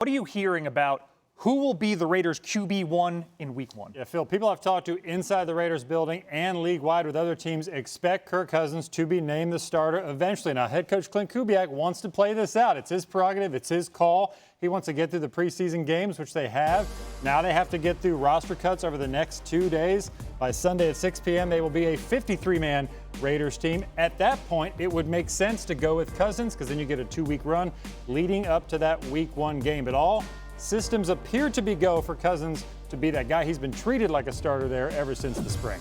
What are you hearing about who will be the Raiders QB1 in Week 1? Yeah, Phil, people I've talked to inside the Raiders building and league-wide with other teams expect Kirk Cousins to be named the starter eventually. Now, head coach Clint Kubiak wants to play this out. It's his prerogative. It's his call. He wants to get through the preseason games, which they have. Now they have to get through roster cuts over the next 2 days. By Sunday at 6 p.m., they will be a 53-man Raiders team. At that point, it would make sense to go with Cousins because then you get a 2-week run leading up to that Week 1 game. But all systems appear to be go for Cousins to be that guy. He's been treated like a starter there ever since the spring.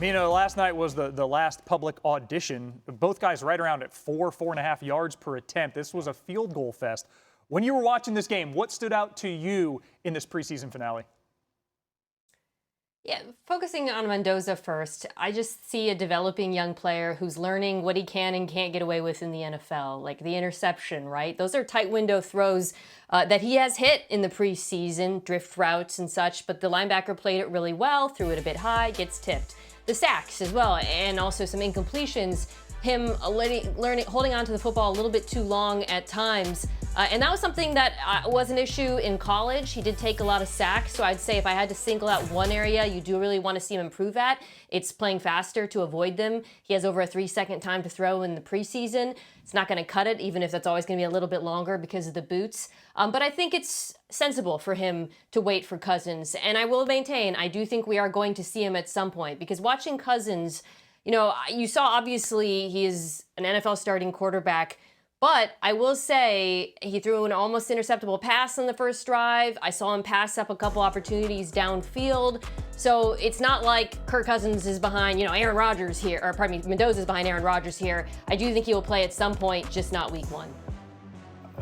Mina, last night was the last public audition. Both guys right around at 4.5 yards per attempt. This was a field goal fest. When you were watching this game, what stood out to you in this preseason finale? Yeah, focusing on Mendoza first, I just see a developing young player who's learning what he can and can't get away with in the NFL, like the interception, right? Those are tight window throws that he has hit in the preseason, drift routes and such, but the linebacker played it really well, threw it a bit high, gets tipped. The sacks as well, and also some incompletions, him holding on to the football a little bit too long at times. And that was something that was an issue in college. He did take a lot of sacks, so I'd say if I had to single out one area you do really want to see him improve at, it's playing faster to avoid them. He has over a 3-second time to throw in the preseason. It's not going to cut it, even if that's always going to be a little bit longer because of the boots. But I think it's sensible for him to wait for Cousins. And I will maintain, I do think we are going to see him at some point, because watching Cousins, you know, you saw obviously he is an NFL starting quarterback. But I will say he threw an almost interceptable pass on the first drive. I saw him pass up a couple opportunities downfield. So it's not like Kirk Cousins is behind, Aaron Rodgers here, or pardon me, Mendoza is behind Aaron Rodgers here. I do think he will play at some point, just not Week 1.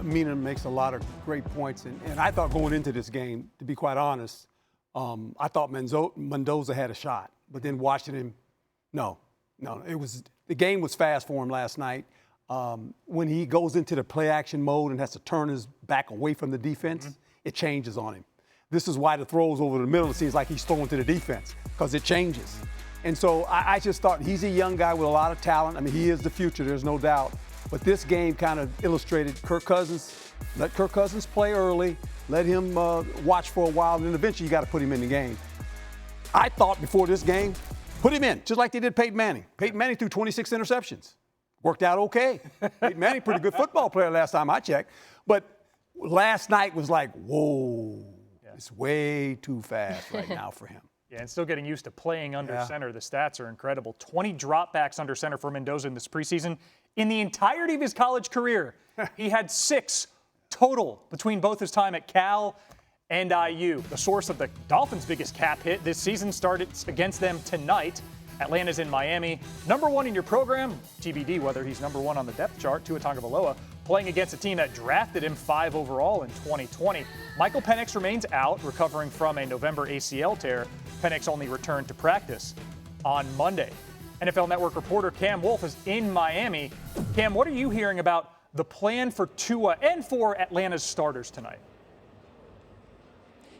Mina makes a lot of great points. And I thought going into this game, to be quite honest, I thought Mendoza had a shot. But then watching him, no. The game was fast for him last night. When he goes into the play-action mode and has to turn his back away from the defense, it changes on him. This is why the throws over the middle, it seems like he's throwing to the defense, because it changes. And so I just thought he's a young guy with a lot of talent. I mean, he is the future, there's no doubt. But this game kind of illustrated Kirk Cousins. Let Kirk Cousins play early, let him watch for a while, and then eventually you got to put him in the game. I thought before this game, put him in, just like they did Peyton Manning. Peyton Manning threw 26 interceptions. Worked out okay. Peyton Manning, pretty good football player last time I checked. But last night was like, whoa, it's way too fast right now for him. Yeah, and still getting used to playing under center. The stats are incredible. 20 dropbacks under center for Mendoza in this preseason. In the entirety of his college career, he had 6 total between both his time at Cal and IU. The source of the Dolphins' biggest cap hit this season started against them tonight. Atlanta's in Miami. Number 1 in your program, TBD whether he's number 1 on the depth chart, Tua Tagovailoa, playing against a team that drafted him 5 overall in 2020. Michael Penix remains out, recovering from a November ACL tear. Penix only returned to practice on Monday. NFL Network reporter Cam Wolfe is in Miami. Cam, what are you hearing about the plan for Tua and for Atlanta's starters tonight?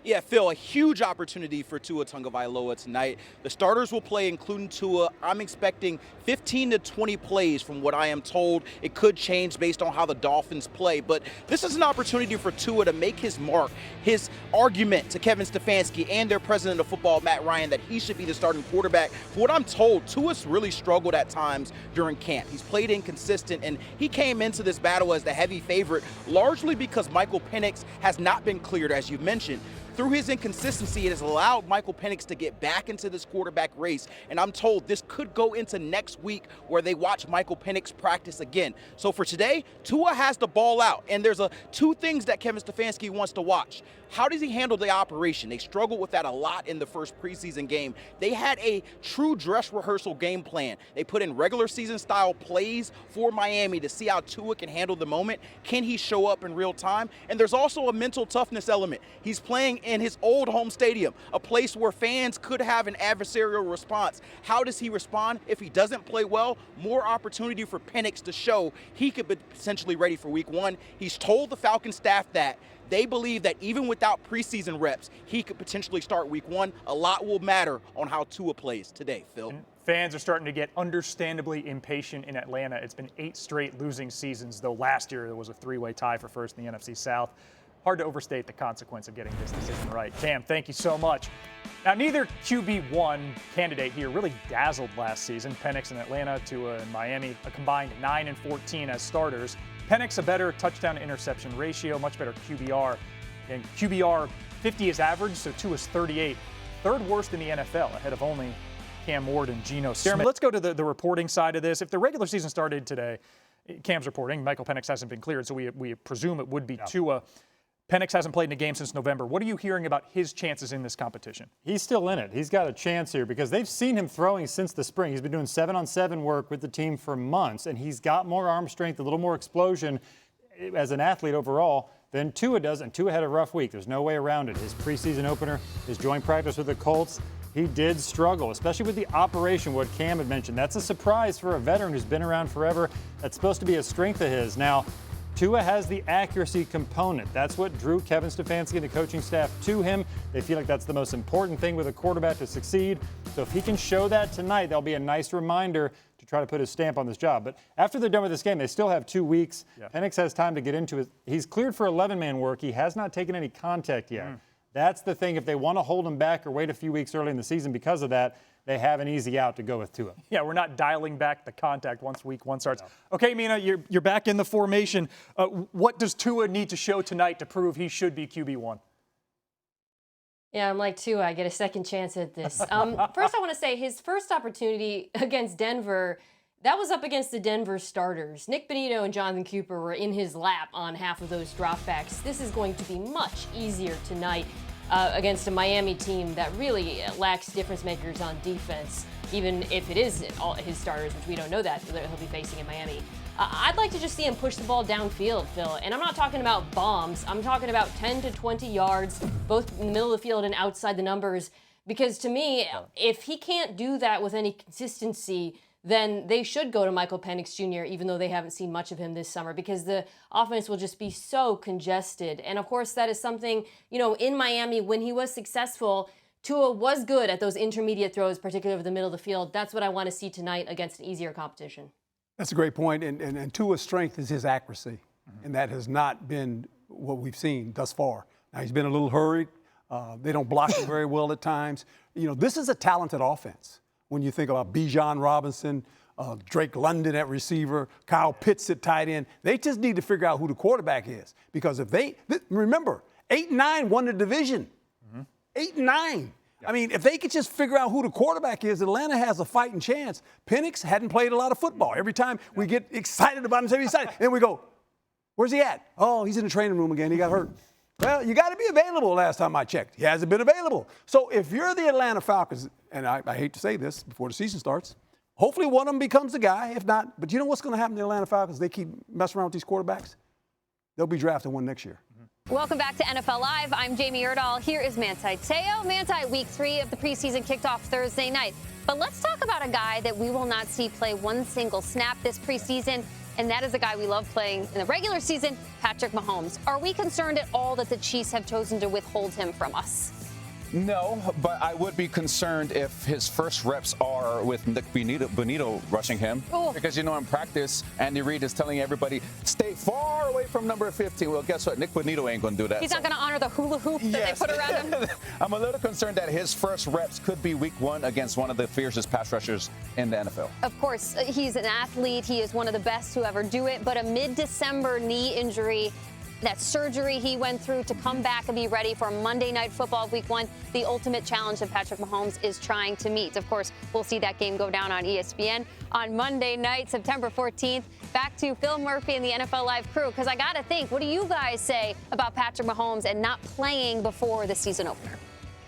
Yeah, Phil, a huge opportunity for Tua Tagovailoa tonight. The starters will play, including Tua. I'm expecting 15 to 20 plays from what I am told. It could change based on how the Dolphins play, but this is an opportunity for Tua to make his mark, his argument to Kevin Stefanski and their president of football, Matt Ryan, that he should be the starting quarterback. For what I'm told, Tua's really struggled at times during camp. He's played inconsistent, and he came into this battle as the heavy favorite, largely because Michael Penix has not been cleared, as you mentioned. Through his inconsistency, it has allowed Michael Penix to get back into this quarterback race. And I'm told this could go into next week where they watch Michael Penix practice again. So for today, Tua has the ball out. And there's 2 things that Kevin Stefanski wants to watch. How does he handle the operation? They struggled with that a lot in the first preseason game. They had a true dress rehearsal game plan. They put in regular season style plays for Miami to see how Tua can handle the moment. Can he show up in real time? And there's also a mental toughness element. He's playing in his old home stadium, a place where fans could have an adversarial response. How does he respond? If he doesn't play well, more opportunity for Penix to show he could be potentially ready for Week 1. He's told the Falcons staff that they believe that even without preseason reps, he could potentially start Week 1. A lot will matter on how Tua plays today, Phil. And fans are starting to get understandably impatient in Atlanta. It's been 8 straight losing seasons, though last year there was a 3-way tie for first in the NFC South. hard to overstate the consequence of getting this decision right. Cam, thank you so much. Now, neither QB1 candidate here really dazzled last season. Penix in Atlanta, Tua in Miami, a combined 9-14 as starters. Penix a better touchdown-to-interception ratio, much better QBR. And QBR 50 is average, so Tua's 38. Third worst in the NFL, ahead of only Cam Ward and Geno Smith. Let's go to the reporting side of this. If the regular season started today, Cam's reporting, Michael Penix hasn't been cleared, so we presume it would be Tua. Penix hasn't played in a game since November. What are you hearing about his chances in this competition? He's still in it. He's got a chance here because they've seen him throwing since the spring. He's been doing 7-on-7 work with the team for months, and he's got more arm strength, a little more explosion as an athlete overall than Tua does, and Tua had a rough week. There's no way around it. His preseason opener, his joint practice with the Colts, he did struggle, especially with the operation, what Cam had mentioned. That's a surprise for a veteran who's been around forever. That's supposed to be a strength of his. Now, Tua has the accuracy component. That's what drew Kevin Stefanski and the coaching staff to him. They feel like that's the most important thing with a quarterback to succeed. So if he can show that tonight, that'll be a nice reminder to try to put his stamp on this job. But after they're done with this game, they still have 2 weeks. Yeah. Penix has time to get into it. He's cleared for 11-man work. He has not taken any contact yet. That's the thing. If they want to hold him back or wait a few weeks early in the season because of that, they have an easy out to go with Tua. Yeah, we're not dialing back the contact once week one starts. No. Okay, Mina, you're back in the formation. What does Tua need to show tonight to prove he should be QB1? Yeah, I'm like Tua. I get a second chance at this. First, I want to say his first opportunity against Denver, that was up against the Denver starters. Nick Bonito and Jonathan Cooper were in his lap on half of those dropbacks. This is going to be much easier tonight. Against a Miami team that really lacks difference makers on defense, even if it is all his starters, which we don't know that he'll be facing in Miami. I'd like to just see him push the ball downfield, Phil. And I'm not talking about bombs. I'm talking about 10 to 20 yards, both in the middle of the field and outside the numbers. Because to me, if he can't do that with any consistency, then they should go to Michael Penix Jr., even though they haven't seen much of him this summer, because the offense will just be so congested. And of course, that is something, in Miami, when he was successful, Tua was good at those intermediate throws, particularly over the middle of the field. That's what I want to see tonight against an easier competition. That's a great point. And Tua's strength is his accuracy. And that has not been what we've seen thus far. Now, he's been a little hurried. They don't block him very well at times. This is a talented offense. When you think about Bijan Robinson, Drake London at receiver, Kyle Pitts at tight end, they just need to figure out who the quarterback is. Because remember, 8-9 won the division. 8-9. I mean, if they could just figure out who the quarterback is, Atlanta has a fighting chance. Penix hadn't played a lot of football. Every time we get excited about him, then we go, where's he at? Oh, he's in the training room again. He got hurt. Well, you got to be available last time I checked. He hasn't been available. So if you're the Atlanta Falcons, and I hate to say this before the season starts, hopefully one of them becomes the guy. If not, but you know what's going to happen to the Atlanta Falcons? They keep messing around with these quarterbacks. They'll be drafting one next year. Welcome back to NFL Live. I'm Jamie Erdahl. Here is Manti Te'o. Manti, week 3 of the preseason kicked off Thursday night. But let's talk about a guy that we will not see play one single snap this preseason, and that is a guy we love playing in the regular season, Patrick Mahomes. Are we concerned at all that the Chiefs have chosen to withhold him from us? No, but I would be concerned if his first reps are with Nick Bonito rushing him. Oh. Because, in practice, Andy Reid is telling everybody, stay far away from number 15. Well, guess what? Nick Bonito ain't going to do that. He's not going to honor the hula hoop that they put around him? I'm a little concerned that his first reps could be week 1 against one of the fiercest pass rushers in the NFL. Of course, he's an athlete. He is one of the best to ever do it. But a mid-December knee injury, that surgery he went through to come back and be ready for Monday Night Football week 1, the ultimate challenge that Patrick Mahomes is trying to meet. Of course, we'll see that game go down on ESPN on Monday night, September 14th. Back to Phil Murphy and the NFL Live crew, because I got to think, what do you guys say about Patrick Mahomes and not playing before the season opener?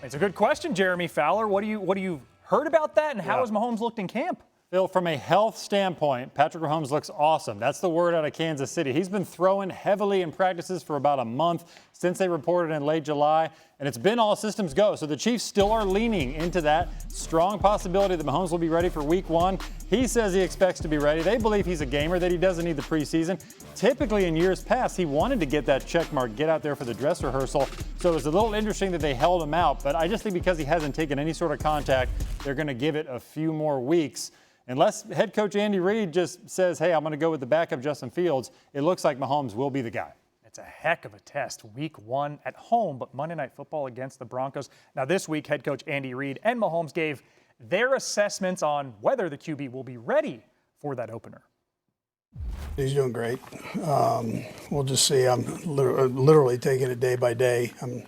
It's a good question, Jeremy Fowler. What do you heard about that, and how has Mahomes looked in camp? Phil, from a health standpoint, Patrick Mahomes looks awesome. That's the word out of Kansas City. He's been throwing heavily in practices for about a month since they reported in late July, and it's been all systems go. So the Chiefs still are leaning into that strong possibility that Mahomes will be ready for week 1. He says he expects to be ready. They believe he's a gamer, that he doesn't need the preseason. Typically in years past, he wanted to get that check mark, get out there for the dress rehearsal. So it was a little interesting that they held him out, but I just think because he hasn't taken any sort of contact, they're going to give it a few more weeks. Unless head coach Andy Reid just says, hey, I'm going to go with the backup Justin Fields, it looks like Mahomes will be the guy. It's a heck of a test. Week 1 at home, but Monday Night Football against the Broncos. Now this week, head coach Andy Reid and Mahomes gave their assessments on whether the QB will be ready for that opener. He's doing great. We'll just see. I'm literally taking it day by day. There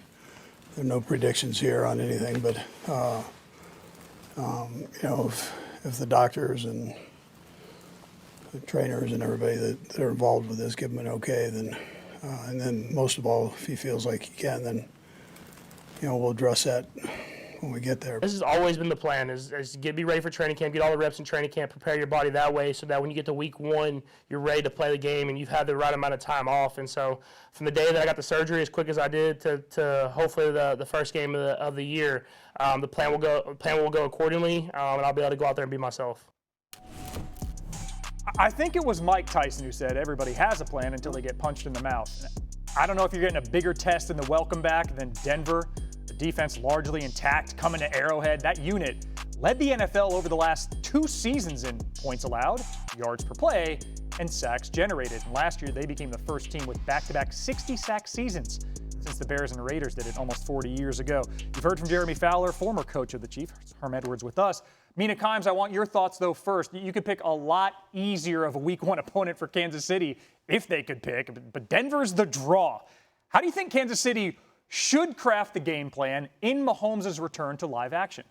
are no predictions here on anything, but if the doctors and the trainers and everybody that are involved with this give him an okay, then and then most of all, if he feels like he can, then we'll address that when we get there. This has always been the plan: is be ready for training camp, get all the reps in training camp, prepare your body that way, so that when you get to week 1, you're ready to play the game and you've had the right amount of time off. And so, from the day that I got the surgery as quick as I did to hopefully the first game of the year, the plan will go accordingly, and I'll be able to go out there and be myself. I think it was Mike Tyson who said everybody has a plan until they get punched in the mouth. I don't know if you're getting a bigger test in the welcome back than Denver. The defense largely intact coming to Arrowhead. That unit led the NFL over the last 2 seasons in points allowed, yards per play, and sacks generated. And last year, they became the first team with back-to-back 60-sack seasons since the Bears and Raiders did it almost 40 years ago. You've heard from Jeremy Fowler, former coach of the Chiefs, Herm Edwards with us. Mina Kimes, I want your thoughts, though, first. You could pick a lot easier of a Week 1 opponent for Kansas City if they could pick, but Denver's the draw. How do you think Kansas City should craft the game plan in Mahomes' return to live action?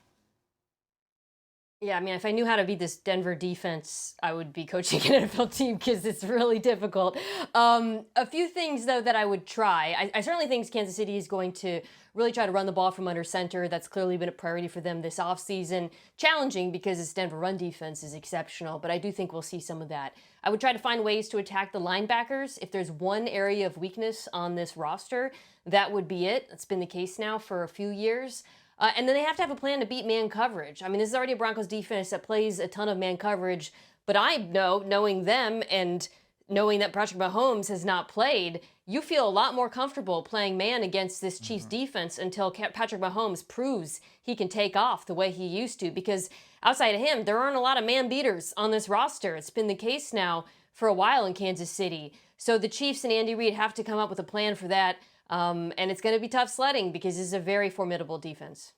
Yeah, I mean, if I knew how to beat this Denver defense, I would be coaching an NFL team because it's really difficult. A few things, though, that I would try. I certainly think Kansas City is going to really try to run the ball from under center. That's clearly been a priority for them this offseason. Challenging because this Denver run defense is exceptional, but I do think we'll see some of that. I would try to find ways to attack the linebackers. If there's one area of weakness on this roster, that would be it. That's been the case now for a few years. And then they have to have a plan to beat man coverage. I mean, this is already a Broncos defense that plays a ton of man coverage, but I know, knowing them and knowing that Patrick Mahomes has not played, you feel a lot more comfortable playing man against this Chiefs defense until Patrick Mahomes proves he can take off the way he used to, because outside of him, there aren't a lot of man beaters on this roster. It's been the case now for a while in Kansas City. So the Chiefs and Andy Reid have to come up with a plan for that. And it's going to be tough sledding because this is a very formidable defense.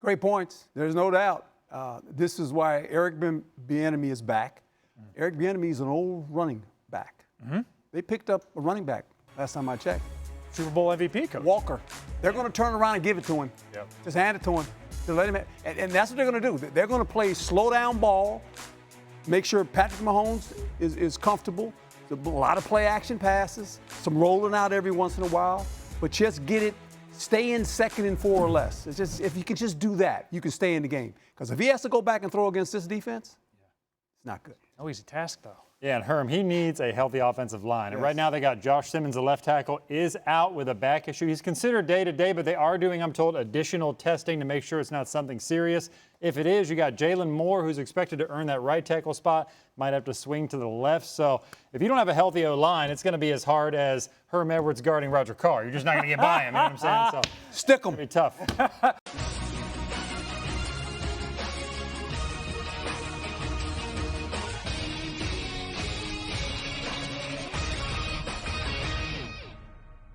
Great points. There's no doubt. This is why Eric Bieniemy is back. Eric Bieniemy is an old running back. They picked up a running back last time I checked. Super Bowl MVP coach. Walker. They're going to turn around and give it to him. Yep. Just hand it to him. To let him. And that's what they're going to do. They're going to play slow down ball, make sure Patrick Mahomes is comfortable. A lot of play action passes, some rolling out every once in a while, but just get it, stay in 2nd and 4 or less. It's just, if you can just do that, you can stay in the game. Because if he has to go back and throw against this defense, it's not good. No easy task, though. Yeah, and Herm, he needs a healthy offensive line. And right now they got Josh Simmons, the left tackle, is out with a back issue. He's considered day-to-day, but they are doing, I'm told, additional testing to make sure it's not something serious. If it is, you got Jalen Moore, who's expected to earn that right tackle spot, might have to swing to the left. So if you don't have a healthy O-line, it's going to be as hard as Herm Edwards guarding Roger Carr. You're just not going to get by him, you know what I'm saying? So stick 'em. It's going to be tough.